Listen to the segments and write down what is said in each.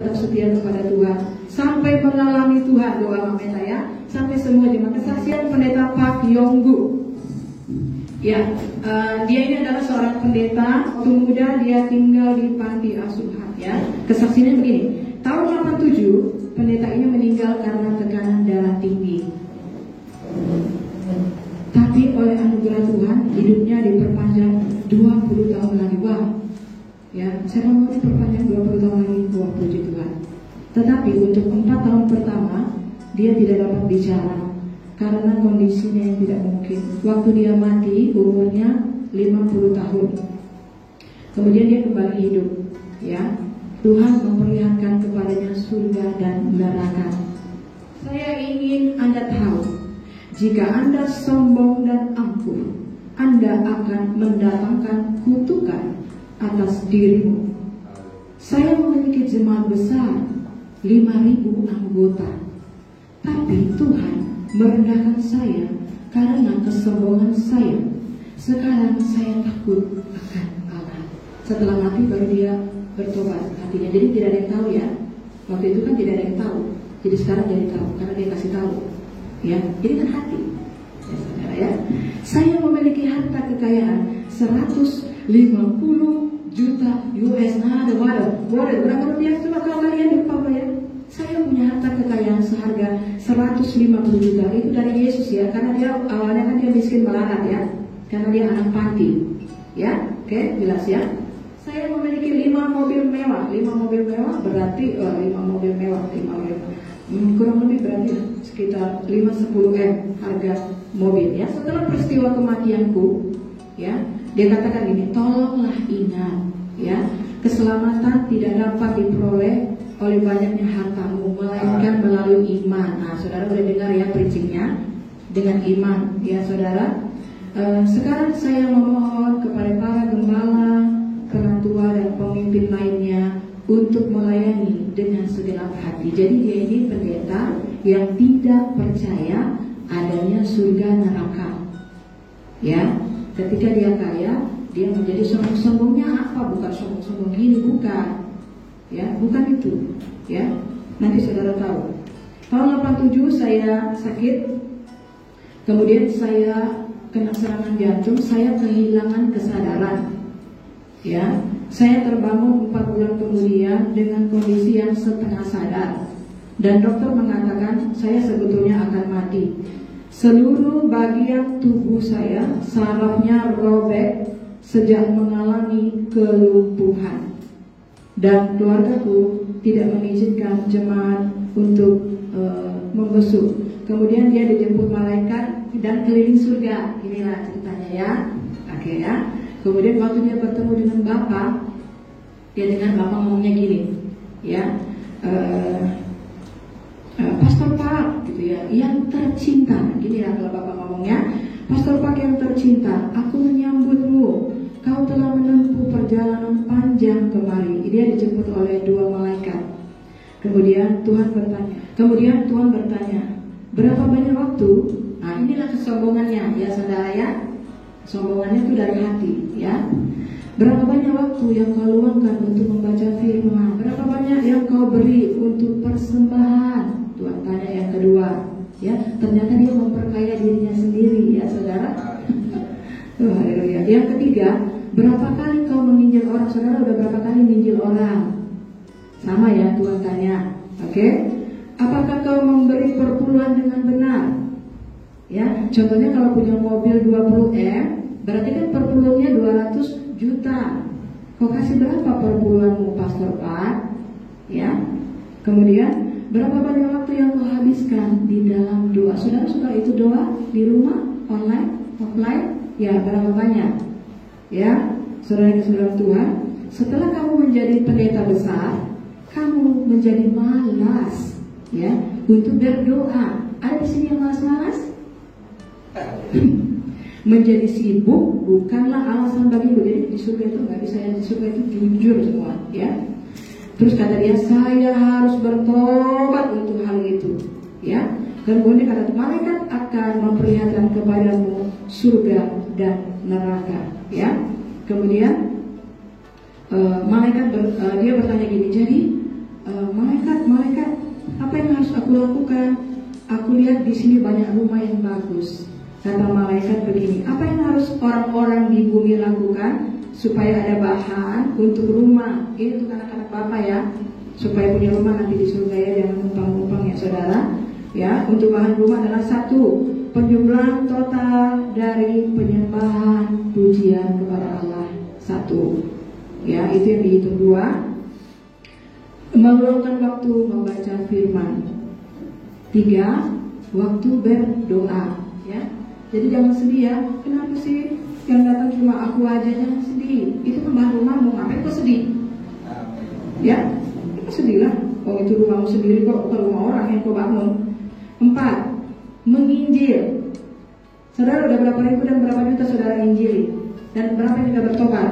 setia kepada Tuhan sampai mengalami Tuhan. Doa amin saya sampai semua jemaat. Kesaksian pendeta Pak Yonggu. Ya, dia ini adalah seorang pendeta waktu muda, dia tinggal di panti asuhan. Ya, kesaksiannya begini. Tahun 87 pendeta ini meninggal karena tekanan darah tinggi. Tapi oleh anugerah Tuhan hidupnya diperpanjang 20 tahun lagi. Wah, ya, saya mau diperpanjang 20 tahun lagi. Wah, puji Tuhan. Tetapi untuk 4 tahun pertama dia tidak dapat bicara karena kondisinya yang tidak mungkin. Waktu dia mati umurnya 50 tahun. Kemudian dia kembali hidup. Ya, Tuhan memperlihatkan kepadanya surga dan neraka. Saya ingin Anda tahu, jika Anda sombong dan angkuh, Anda akan mendatangkan kutukan atas dirimu. Saya memiliki jemaat besar, 5.000 anggota. Tapi Tuhan merendahkan saya karena kesombongan saya. Sekarang saya takut akan Allah. Setelah mati baru dia bertobat hatinya. Jadi tidak ada yang tahu ya. Waktu itu kan tidak ada yang tahu. Jadi sekarang jadi tahu karena dia kasih tahu. Ya, jadi kan hati. Ya, saudara ya. Saya memiliki harta kekayaan 150 juta US. Nah, waduh, berapa rupiah? Coba kalau kalian lupa ya. Saya punya harta kekayaan seharga 150 juta. Itu dari Yesus ya, karena dia awalnya kan dia miskin melarat ya, karena dia anak panti. Ya, oke, jelas ya. Saya memiliki 5 mobil mewah. 5 mobil mewah berarti 5 mobil mewah. Kurang lebih berarti sekitar 5-10 M harga mobil ya. Setelah peristiwa kematianku, ya, dia katakan ini, tolonglah ingat, ya, keselamatan tidak dapat diperoleh oleh banyaknya hartamu, melainkan melalui iman. Nah, saudara boleh dengar ya preachingnya, dengan iman, ya saudara. Sekarang saya memohon kepada para gembala, penatua dan pemimpin lainnya untuk melayani dengan segenap hati. Jadi dia ini pendeta yang tidak percaya adanya surga neraka. Ya, ketika dia kaya, dia menjadi sombong-sombongnya apa? Bukan sombong-sombong gini, bukan. Ya, bukan itu. Ya, nanti saudara tahu. Tahun 87 saya sakit, kemudian saya kena serangan jantung, saya kehilangan kesadaran. Ya, saya terbangun 4 bulan kemudian dengan kondisi yang setengah sadar, dan dokter mengatakan saya sebetulnya akan mati. Seluruh bagian tubuh saya sarafnya robek sejak mengalami kelumpuhan, dan keluargaku tidak mengizinkan jemaat untuk membesuk. Kemudian dia dijemput malaikat dan keliling surga. Inilah ceritanya ya. Oke ya. Kemudian waktu dia bertemu dengan Bapak, dia dengan Bapak ngomongnya gini, ya, Pastor Pak, gitu ya, yang tercinta. Gini ya kalau Bapak ngomongnya, Pastor Pak yang tercinta, aku menyambutmu. Kau telah menempuh perjalanan panjang kemari. Dia dijemput oleh 2 malaikat. Kemudian Tuhan bertanya, berapa banyak waktu? Nah, inilah kesombongannya, ya saudara ya. Sombongannya itu dari hati, ya. Berapa banyak waktu yang kau luangkan untuk membaca firman? Berapa banyak yang kau beri untuk persembahan? Tuhan tanya yang kedua, ya. Ternyata dia memperkaya dirinya sendiri, ya saudara. Haleluya. Yang ketiga, berapa kali kau menginjil orang? Saudara udah berapa kali menginjil orang? Sama ya, Tuhan tanya. Oke? Apakah kau memberi perpuluhan dengan benar? Ya, contohnya kalau punya mobil 20 M, berarti kan perpuluhannya 200 juta. Kau kasih berapa perpuluhanmu, Pastor Pak? Ya. Kemudian berapa banyak waktu yang kau habiskan di dalam doa? Saudara suka itu doa di rumah, online, offline? Ya, berapa banyak? Ya, saudara yang saudara Tuhan, setelah kamu menjadi pendeta besar, kamu menjadi malas, ya, untuk berdoa. Ada di sini yang malas-malas? Menjadi sibuk bukanlah alasan bagimu. Jadi di surga itu nggak bisa, yang di surga itu jujur semua, ya. Terus kata dia, saya harus bertobat untuk hal itu, ya. Dan kemudian kata malaikat akan memperlihatkan kepadamu surga dan neraka, ya. Kemudian malaikat dia bertanya gini, jadi harus aku lakukan? Aku lihat di sini banyak rumah yang bagus. Kata malaikat begini, apa yang harus orang-orang di bumi lakukan supaya ada bahan untuk rumah? Ini untuk anak-anak Bapak ya, supaya punya rumah nanti di surga ya, jangan numpang-numpang ya saudara. Ya, untuk bahan rumah adalah satu, penjumlahan total dari penyembahan pujian kepada Allah. Satu, ya itu yang dihitung. Dua, meluangkan waktu membaca firman. Tiga, waktu berdoa. Ya, jadi jangan sedih ya. Kenapa sih yang datang cuma aku aja? Jangan sedih. Itu kan bahan rumahmu. Ngapain kau sedih? Ya, sedih lah. Oh itu rumahmu sendiri kok, bukan rumah orang yang kau bangun. Empat, menginjil. Saudara udah berapa ribu dan berapa juta saudara injili, dan berapa yang sudah bertobat?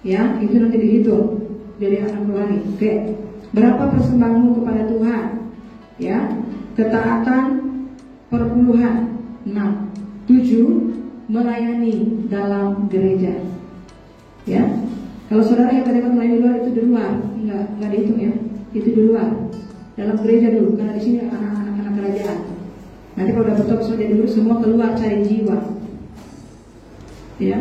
Ya, itu nanti dihitung dari anak rohani. Oke, berapa persembahanmu kepada Tuhan? Ya, ketaatan perpuluhan. 6. 7. Melayani dalam gereja. Ya, kalau saudara yang tadi melayani di luar itu di luar, nggak dihitung ya, itu di luar. Dalam gereja dulu, karena di sini anak-anak kerajaan. Nanti kalau udah bertobat saja dulu, semua keluar cari jiwa. Ya,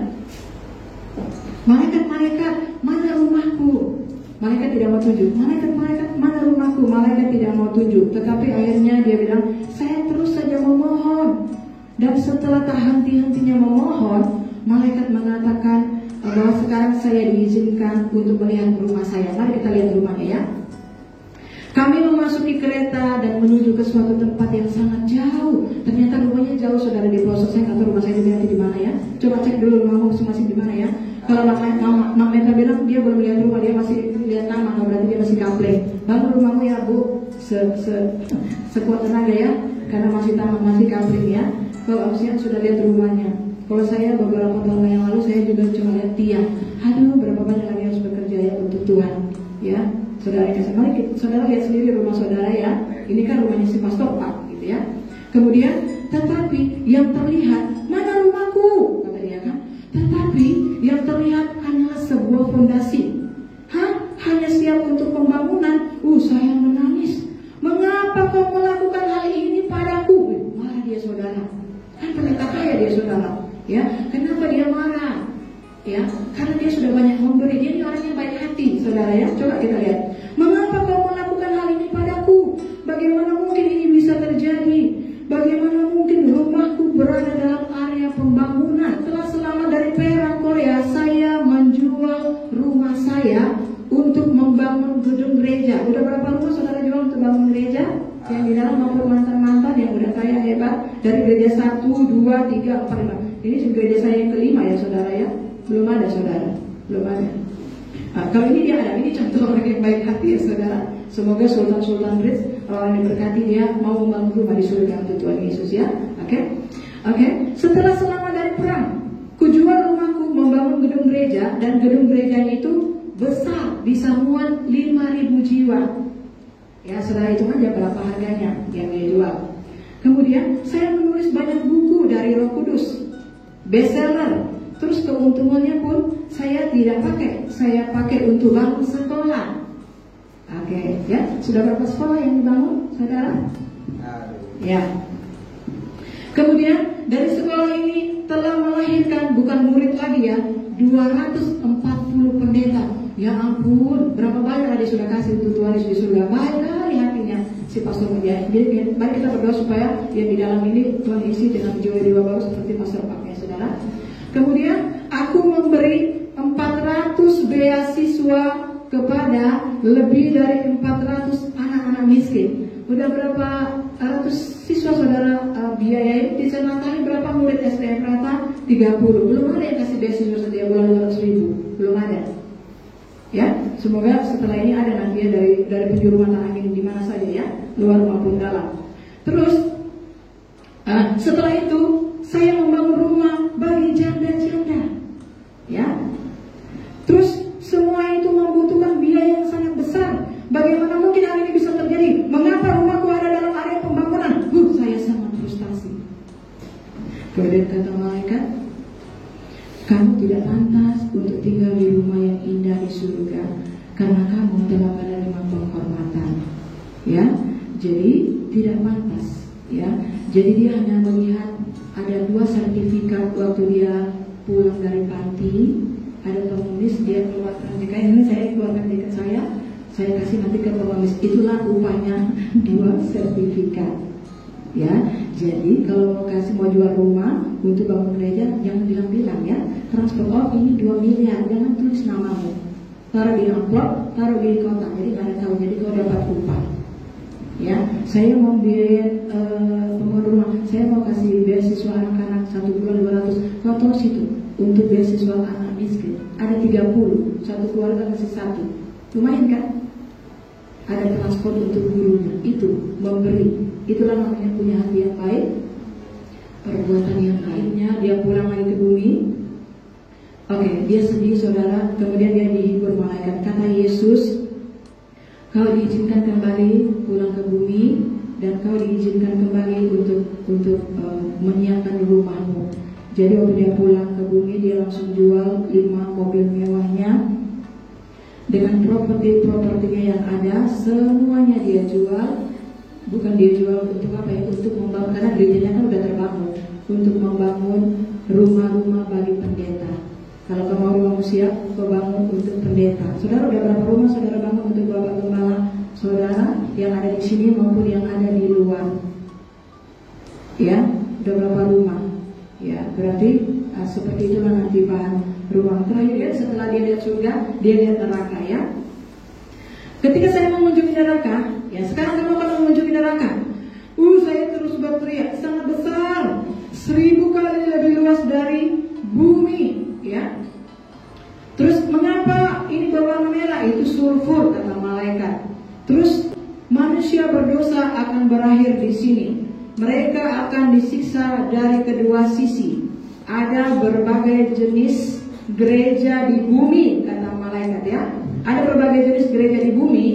malaikat-malaikat, mana rumahku? Malaikat tidak mau tunjuk. Malaikat-malaikat, mana rumahku? Malaikat tidak mau tunjuk. Tetapi akhirnya dia bilang, saya terus saja memohon. Dan setelah tak henti-hentinya memohon, malaikat mengatakan bahwa sekarang saya diizinkan untuk melihat rumah saya. Mari kita lihat rumahnya ya. Kami memasuki kereta dan menuju ke suatu tempat yang sangat jauh. Ternyata rumahnya jauh saudara, di pelosok. Saya nggak tahu rumah saya di mana ya. Coba cek dulu rumahmu masing-masing di mana ya. Kalau Mak Meta bilang dia belum lihat rumah, dia masih lihat nama, berarti dia masih gaplek. Bangun rumahmu ya Bu, sekuat tenaga ya, karena masih tamat, masih gaplek ya. Kalau Ausian sudah lihat rumahnya. Kalau saya beberapa tahun yang lalu saya juga cuma lihat tiang. Aduh, berapa banyak lagi harus bekerja ya untuk Tuhan. Ya, saudara kasih. Mari saudara lihat sendiri rumah saudara ya. Ini kan rumahnya si pastor Pak, gitu ya. Kemudian, tetapi yang terlihat, mana rumahku? Kata dia kan. Tetapi yang terlihat hanyalah sebuah fondasi. Hanya siap untuk pembangunan. Saya menangis. Mengapa kau melakukan hal ini padaku? Marah dia saudara. Kan pendeta kaya dia saudara. Ya, kenapa dia marah? Ya, karena dia sudah banyak memberi. Dia ini orang yang baik hati, saudara ya. Coba kita lihat. Mengapa kau melakukan hal ini padaku? Bagaimana mungkin ini bisa terjadi? Bagaimana mungkin rumahku berada dalam area pembangunan? Telah selama dari perang Korea, saya menjual rumah saya untuk membangun gedung gereja. Udah berapa rumah saudara jual untuk bangun gereja? Yang di dalam maupun mantan-mantan yang udah kaya hebat. Dari gereja 1, 2, 3, 4, 5. Ini gereja saya yang kelima ya saudara ya. Belum ada saudara, belum ada. Kalau ini dia ada, ini contoh orang yang baik hati ya saudara. Semoga Sultan Rich, orang yang berkati dia mau membangun rumah di surga untuk Tuhan Yesus ya. Oke. Setelah selama dari perang, kujual rumahku membangun gedung gereja, dan gedung gerejanya itu besar, bisa muat 5.000 jiwa. Ya saudara, itu aja berapa harganya yang dia jual. Kemudian saya menulis banyak buku dari Roh Kudus, bestseller. Terus keuntungannya pun saya tidak pakai, saya pakai untuk bangun sekolah. Oke, ya, sudah berapa sekolah yang dibangun, saudara? Ya. Kemudian dari sekolah ini telah melahirkan, bukan murid lagi ya, 240 pendeta. Ya ampun, berapa banyak dia sudah kasih untuk Tuhan Yesus di surga. Baik kali hatinya si Pastor Mujahid. Jadi mari kita berdoa supaya yang di dalam ini Tuhan isi dengan jiwa-jiwa baru seperti Pastor Paknya, saudara. Kemudian aku memberi 400 beasiswa kepada lebih dari 400 anak-anak miskin. Udah berapa ratus siswa saudara biayai? Di Senatari berapa murid SDM rata? 30. Belum ada yang kasih beasiswa setiap bulan 200.000. Belum ada. Ya, semoga setelah ini ada nanti ya dari penjuru mata angin di mana saja ya, luar maupun dalam. Terus setelah itu saya membangun rumah bagi janda-janda. Ya. Terus semua itu membutuhkan biaya yang sangat besar. Bagaimana mungkin hal ini bisa terjadi? Mengapa rumahku ada dalam area pembangunan? Saya sangat frustasi. Kemudian kata malaikat, kamu tidak pantas untuk tinggal di rumah yang indah di surga, karena kamu telah menerima penghormatan. Ya, Jadi tidak pantas, ya. Jadi dia hanya melihat ada 2 sertifikat waktu dia pulang dari panti, ada pengemis, dia keluarkan jika ini saya keluarkan tiket saya kasih nanti ke pengemis. Itulah upahnya 2 sertifikat, ya. Jadi kalau mau jual rumah untuk bangun gereja, jangan bilang-bilang, ya. Transfer, oh ini 2 miliar, jangan tulis namamu, taruh di amplop, taruh di kotak, jadi nggak ada tahu. Jadi kau dapat upah, ya. Saya mau biayain pembangun rumah, saya mau kasih beasiswa anak-anak 1 bulan 200, kau taruh situ untuk beasiswa anak miskin. Ada 30, satu keluarga kasih 1, lumayan kan? Ada transport untuk gurunya, itu memberi. Itulah namanya punya hati yang baik. Perbuatan yang lainnya, dia pulang lagi ke bumi. Oke, dia sedih saudara, kemudian dia dihibur malaikat. Kata Yesus, kau diizinkan kembali pulang ke bumi, dan kau diizinkan kembali untuk menyiapkan rumahmu. Jadi waktu dia pulang ke bumi, dia langsung jual 5 mobil mewahnya. Dengan propertinya yang ada, semuanya dia jual. Bukan dia jual untuk apa ya? Untuk membangun, karena gerejanya kan udah terbangun, untuk membangun rumah-rumah bagi pendeta. Kalau kamu mau rumah siap, kau bangun untuk pendeta. Saudara, udah berapa rumah saudara bangun untuk bapak gembala saudara yang ada di sini maupun yang ada di luar? Ya, udah berapa rumah? Ya, berarti seperti itulah nanti bahan rumah. Terakhir ya, setelah dia lihat surga, dia lihat neraka, ya. Ketika saya mengunjungi neraka, ya sekarang kamu akan mengunjungi neraka. Saya terus berteriak, sangat besar, 1000 kali lebih luas dari bumi, ya. Terus mengapa ini berwarna merah? Itu sulfur, kata malaikat. Terus manusia berdosa akan berakhir di sini. Mereka akan disiksa dari kedua sisi. Ada berbagai jenis gereja di bumi, kata malaikat, ya. Ada berbagai jenis gereja di bumi,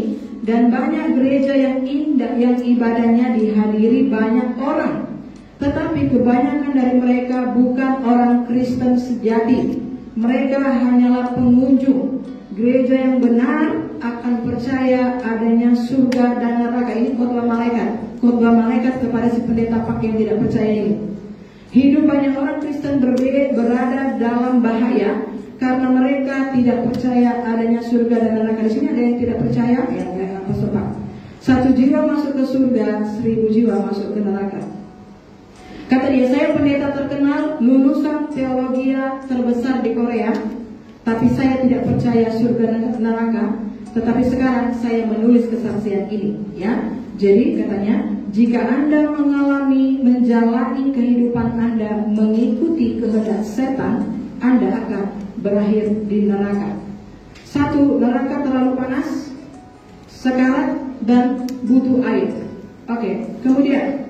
dan banyak gereja yang indah, yang ibadahnya dihadiri banyak orang. Tetapi kebanyakan dari mereka bukan orang Kristen sejati. Mereka hanyalah pengunjung. Gereja yang benar akan percaya adanya surga dan neraka. Ini khotbah malaikat. Khotbah malaikat kepada si pendeta pak yang tidak percaya ini. Hidup banyak orang Kristen berada dalam bahaya karena mereka tidak percaya adanya surga dan neraka. Di sini ada yang tidak percaya, ya apa sebab? 1 jiwa masuk ke surga, 1000 jiwa masuk ke neraka. Kata dia, saya pendeta terkenal, lulusan teologi terbesar di Korea, tapi saya tidak percaya surga dan neraka. Tetapi sekarang saya menulis kesaksian ini, ya. Jadi katanya, jika Anda menjalani kehidupan Anda mengikuti kehendak setan, Anda akan berakhir di neraka. 1, neraka terlalu panas, sekarat, dan butuh air. Oke, kemudian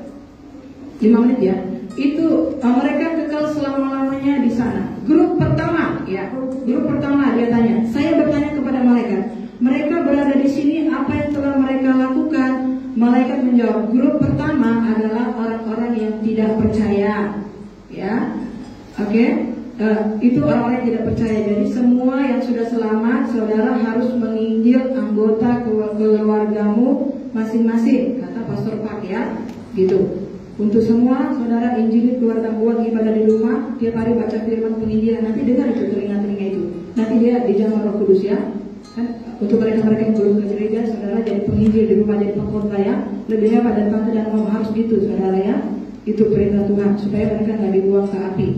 5 menit ya. Itu mereka kekal selama-lamanya di sana. Grup pertama, ya. Grup pertama dia tanya. Saya bertanya kepada malaikat, mereka berada di sini, apa yang telah mereka lakukan? Malaikat menjawab, grup pertama adalah orang-orang yang tidak percaya, ya. Oke. Itu orang-orang yang tidak percaya. Jadi semua yang sudah selamat, saudara harus menginjil anggota keluargamu masing-masing, kata Pastor Pak, ya. Gitu. Untuk semua saudara injili keluarga buat ibadah di rumah, tiap hari baca firman penginjilan. Nanti dengar itu telinga-telinga itu. Nanti dia dijamah Roh Kudus, ya. Kan untuk mereka-mereka yang belum ke gereja, saudara jadi penginjil di rumah, jadi pengkhotbah, ya. Lebih hebat dan tante dan om harus gitu, saudara, ya. Itu perintah Tuhan supaya mereka nggak dibuang ke api.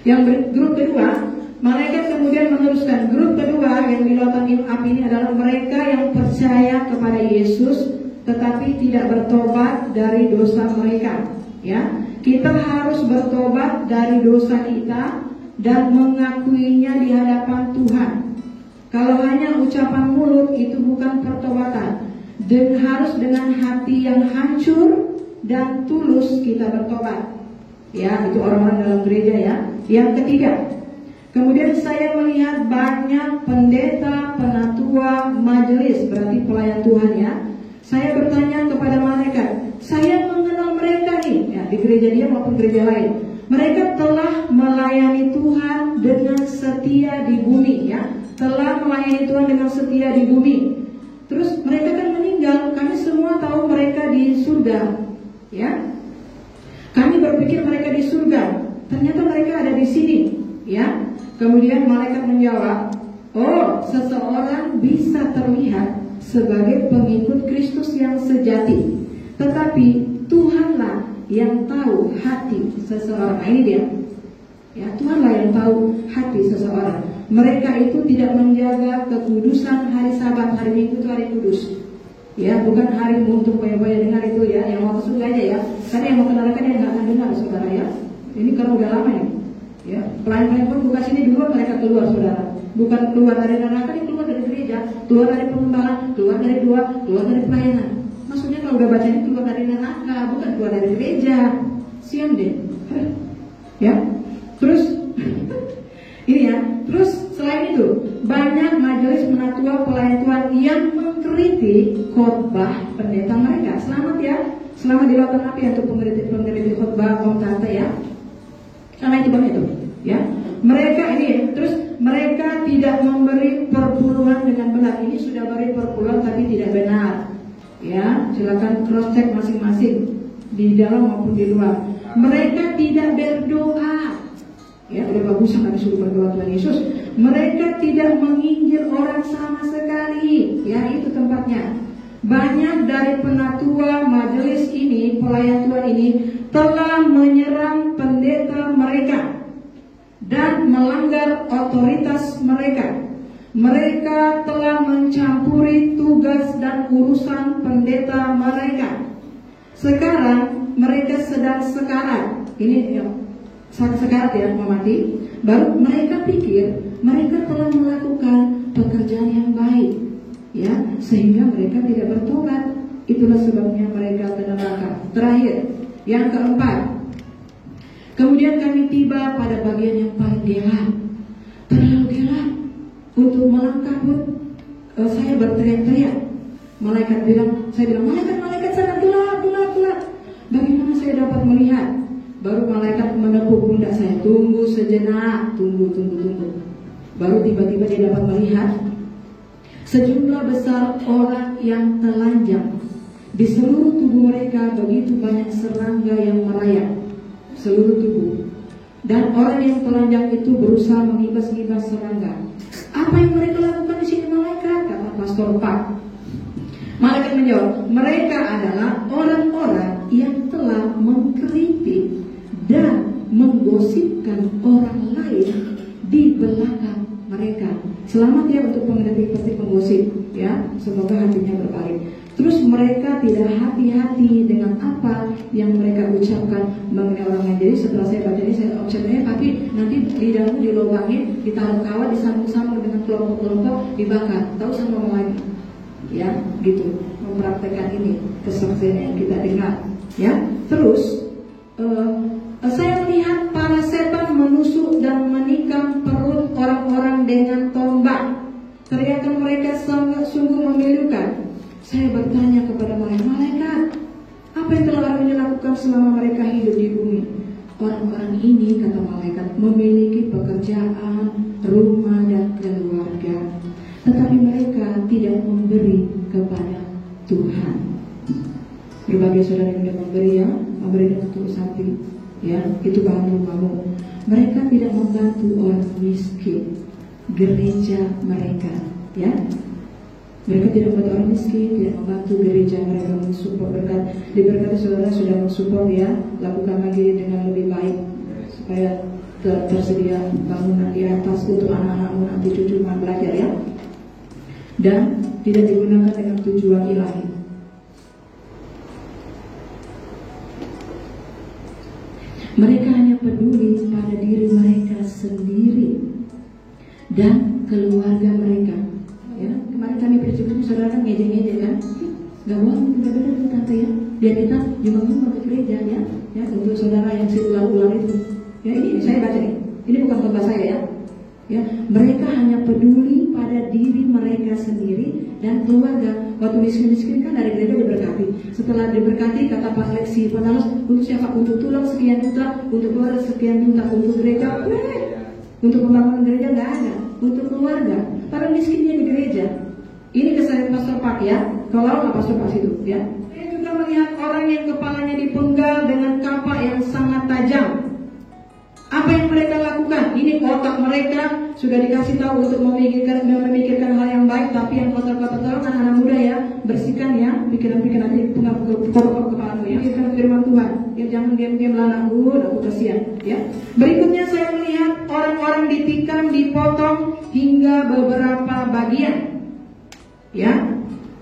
Yang grup kedua, malaikat kemudian meneruskan, grup kedua yang di lautan api ini adalah mereka yang percaya kepada Yesus tetapi tidak bertobat dari dosa mereka, ya. Kita harus bertobat dari dosa kita dan mengakuinya di hadapan Tuhan. Kalau hanya ucapan mulut itu bukan pertobatan. Dan harus dengan hati yang hancur dan tulus kita bertobat. Ya, itu orang-orang dalam gereja, ya. Yang ketiga, kemudian saya melihat banyak pendeta, penatua, majelis, berarti pelayan Tuhan, ya. Saya bertanya kepada malaikat, saya mengenal mereka nih, ya, di gereja dia maupun gereja lain. Mereka telah melayani Tuhan dengan setia di bumi, ya. Telah melayani Tuhan dengan setia di bumi. Terus mereka kan meninggal, kami semua tahu mereka di surga, ya. Kami berpikir mereka di surga, ternyata mereka ada di sini, ya. Kemudian malaikat menjawab, oh, seseorang bisa terlihat sebagai pengikut Kristus yang sejati, tetapi Tuhanlah yang tahu hati seseorang. Nah, ini dia, ya, Tuhanlah yang tahu hati seseorang. Mereka itu tidak menjaga kekudusan hari Sabat. Hari Minggu itu hari kudus, ya, bukan hari untuk banyak-banyak dengar itu, ya. Yang mau ke surga aja, ya. Karena yang mau ke neraka dia nggak akan dengar, saudara, ya. Ini karena udah lama ini, ya. Pelayan-pelayan pun buka sini duluan, mereka keluar, saudara. Bukan keluar dari neraka, dia keluar dari gereja, keluar dari pengembalaan, keluar dari doa, keluar dari pelayanan. Maksudnya kalau udah baca ini keluar dari neraka, bukan keluar dari gereja. Sian deh, ya. Terus ini, ya. Terus selain itu, banyak majelis penatua pelayan Tuhan yang mengkritik khotbah pendeta mereka. Selamat, ya. Selamat di lautan api untuk pengkritik khotbah Om Tante, ya. Karena itu bang itu, ya. Mereka ini, terus mereka tidak memberi perpuluhan dengan benar. Ini sudah beri perpuluhan tapi tidak benar, ya. Silakan cross check masing-masing di dalam maupun di luar. Mereka tidak berdoa, ya. Udah bagusan kami suruh berdoa Tuhan Yesus. Mereka tidak menginjil orang sama sekali, ya. Itu tempatnya. Banyak dari penatua majelis ini, pelayan Tuhan ini, telah menyerang pendeta mereka dan melanggar otoritas mereka. Mereka telah mencampuri tugas dan urusan pendeta mereka. Sekarang mereka sedang sekarat. Ini, ya, sekarat, ya, mau mati. Baru mereka pikir mereka telah melakukan pekerjaan yang baik, ya, sehingga mereka tidak bertobat. Itulah sebabnya mereka ke neraka. Terakhir, yang keempat, kemudian kami tiba pada bagian yang paling gelap. Terlalu gelap untuk melangkah pun. Saya berteriak-teriak. Malaikat bilang, saya bilang, malaikat sangat gelap. Bagaimana saya dapat melihat? Baru malaikat menepuk pundak saya. Tunggu sejenak, tunggu. Baru tiba-tiba dia dapat melihat sejumlah besar orang yang telanjang. Di seluruh tubuh mereka begitu banyak serangga yang merayap seluruh tubuh. Dan orang yang telanjang itu berusaha mengibas-ngibas serangga. Apa yang mereka lakukan di sini, malaikat? Kata Pastor Pak. Malaikat menjawab, mereka adalah orang-orang yang telah mengkritik dan menggosipkan orang lain di belakang mereka. Selamat, ya, untuk pengkritik penggosip, ya. Semoga hatinya berbalik. Terus mereka tidak hati-hati dengan apa yang mereka ucapkan mengenai orang lain. Jadi setelah saya baca ini, saya observasi, tapi nanti lidahmu dilobangin, ditaruh kawat, disambung-sambung dengan kelompok-kelompok, dibakar. Tahu sama orang lain, ya, gitu. Mempraktekkan ini kesaksian yang kita dengar, ya. Terus saya lihat para setan menusuk dan menikam perut orang-orang dengan tombak. Teriakan mereka sangat sungguh memilukan. Saya bertanya kepada malaikat, apa yang telah orang ini lakukan selama mereka hidup di bumi? Orang-orang ini, kata malaikat, memiliki pekerjaan, rumah, dan keluarga, tetapi mereka tidak memberi kepada Tuhan. Berbagai saudara yang tidak memberi, ya, memberi untuk sapi, ya, itu bahan rumahmu. Mereka tidak membantu orang miskin, gereja mereka, ya. Mereka tidak membantu orang miskin, tidak membantu gereja mereka, mensupport berkat. Diberkati saudara sudah mensupport, ya, lakukan lagi dengan lebih baik supaya tersedia bangunan di atas untuk anak-anakmu nanti cucu belajar, ya. Dan tidak digunakan dengan tujuan ilahi. Mereka hanya peduli pada diri mereka sendiri dan keluarga mereka. Ya, kemarin kami bercerita, saudara kan ngejek-ngejek, kan? Gak bohong, benar-benar itu tante, ya. Biar kita nyumbang ke gereja, ya. Ya, untuk saudara yang si ular-ular itu. Ya, ini saya baca nih. Ini bukan khotbah saya, ya. Ya, mereka hanya peduli pada diri mereka sendiri dan keluarga. Waktu miskin-miskin kan dari gereja diberkati. Setelah diberkati, kata Pak Leksi penalos, untuk siapa? Untuk tulang sekian juta, untuk keluarga sekian juta, untuk gereja, untuk pembangunan gereja nggak ada. Untuk keluarga, para miskinnya di gereja. Ini kesalahan Pastor Pak, ya. Kalau nggak Pastor Pak itu, ya. Saya juga juga melihat orang yang kepalanya dipenggal dengan kapak yang sangat tajam. Apa yang mereka lakukan? Ini otak mereka sudah dikasih tahu untuk memikirkan hal yang baik, tapi yang kotor-kotor kan anak muda ya, bersihkan ya pikiran-pikiran ini, kepala ya, pikirkan firman Tuhan. Ya, jangan diam-diam anakku kasihan ya. Berikutnya saya melihat orang-orang ditikam, dipotong hingga beberapa bagian. Ya.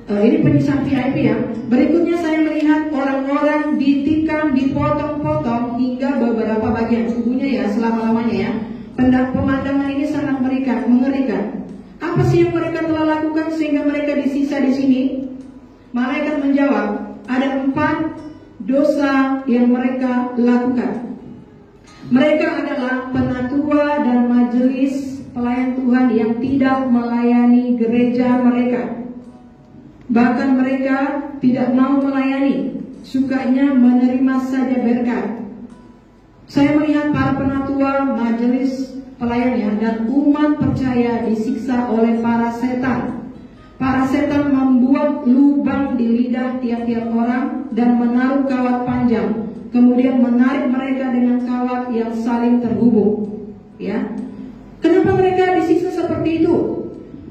Ini penyisaan VIP ya. Berikutnya saya melihat orang-orang ditikam, dipotong-potong hingga beberapa bagian tubuhnya ya, selama-lamanya ya. Pemandangan ini sangat mengerikan. Apa sih yang mereka telah lakukan sehingga mereka disisa di sini? Malaikat menjawab, ada 4 dosa yang mereka lakukan. Mereka adalah penatua dan majelis pelayan Tuhan yang tidak melayani gereja mereka. Bahkan mereka tidak mau melayani, sukanya menerima saja berkat. Saya melihat para penatua, majelis pelayannya, dan umat percaya disiksa oleh para setan. Para setan membuat lubang di lidah tiap-tiap orang dan menaruh kawat panjang, kemudian menarik mereka dengan kawat yang saling terhubung. Ya, kenapa mereka disiksa seperti itu?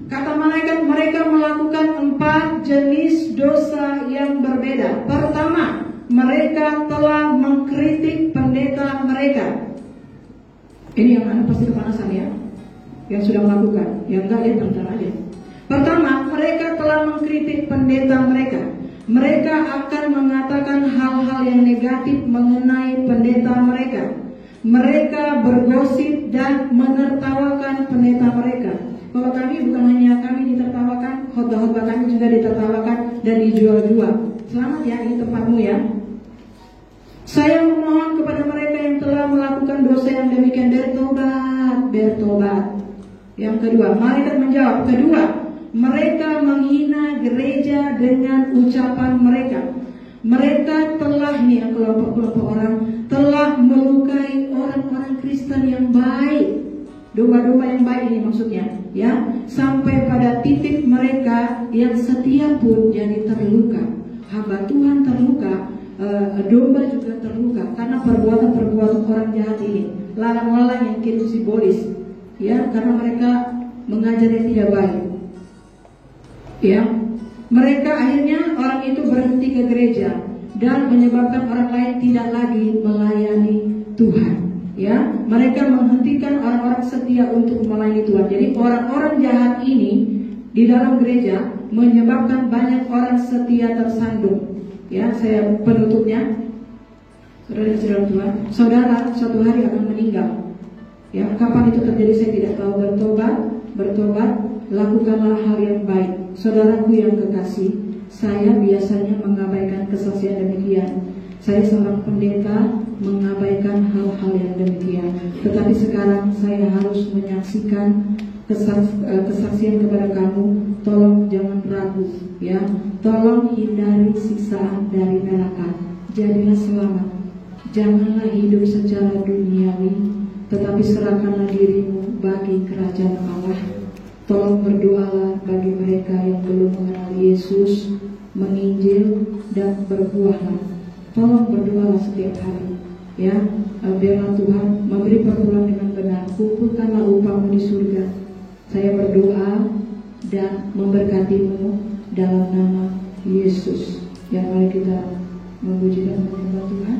Kata malaikat, mereka melakukan 4 jenis dosa yang berbeda. Pertama, mereka telah mengkritik pendeta mereka. Ini yang anak pasti kepanasan ya, yang sudah melakukan. Yang enggak, lihat bentar aja. Pertama, mereka telah mengkritik pendeta mereka. Mereka akan mengatakan hal-hal yang negatif mengenai pendeta mereka. Mereka bergosip dan menertawakan pendeta mereka. Kalau kami, bukan hanya kami ditertawakan, khotbah-khotbah kami juga ditertawakan dan dijual-jual. Selamat ya, ini tempatmu ya. Saya memohon kepada mereka yang telah melakukan dosa yang demikian, bertobat. Yang kedua, malaikat menjawab, kedua, mereka menghina gereja dengan ucapan mereka. Mereka telah, nih kelompok-kelompok orang, telah melukai orang-orang Kristen yang baik. Domba-domba yang baik ini maksudnya ya, sampai pada titik mereka yang setia pun jadi terluka. Hamba Tuhan terluka, domba juga terluka karena perbuatan-perbuatan orang jahat ini. Lalang-lalang yang kirim simbolis ya, karena mereka mengajar yang tidak baik ya. Mereka akhirnya orang itu berhenti ke gereja dan menyebabkan orang lain tidak lagi melayani Tuhan. Ya, mereka menghentikan orang-orang setia untuk melayani Tuhan. Jadi orang-orang jahat ini di dalam gereja menyebabkan banyak orang setia tersandung. Ya, saya penutupnya. Saudara Tuhan, saudara suatu hari akan meninggal. Ya, kapan itu terjadi saya tidak tahu. Bertobat, lakukanlah hal yang baik. Saudaraku yang kekasih, saya biasanya mengabaikan kesaksian demikian. Saya seorang pendeta mengabaikan hal-hal yang demikian. Tetapi sekarang saya harus menyaksikan kesaksian kepada kamu. Tolong jangan ragu ya. Tolong hindari siksaan dari neraka. Jadilah selamat. Janganlah hidup secara duniawi, tetapi serahkanlah dirimu bagi kerajaan Allah. Tolong berdoalah bagi mereka yang belum mengenal Yesus, menginjil dan berbuahlah. Tolong berdoalah setiap hari ya, biarlah Tuhan memberi pertolongan dengan benar. Kumpulkanlah upahmu di surga. Saya berdoa dan memberkatimu dalam nama Yesus. Ya, mari kita memuji dan menyembah Tuhan.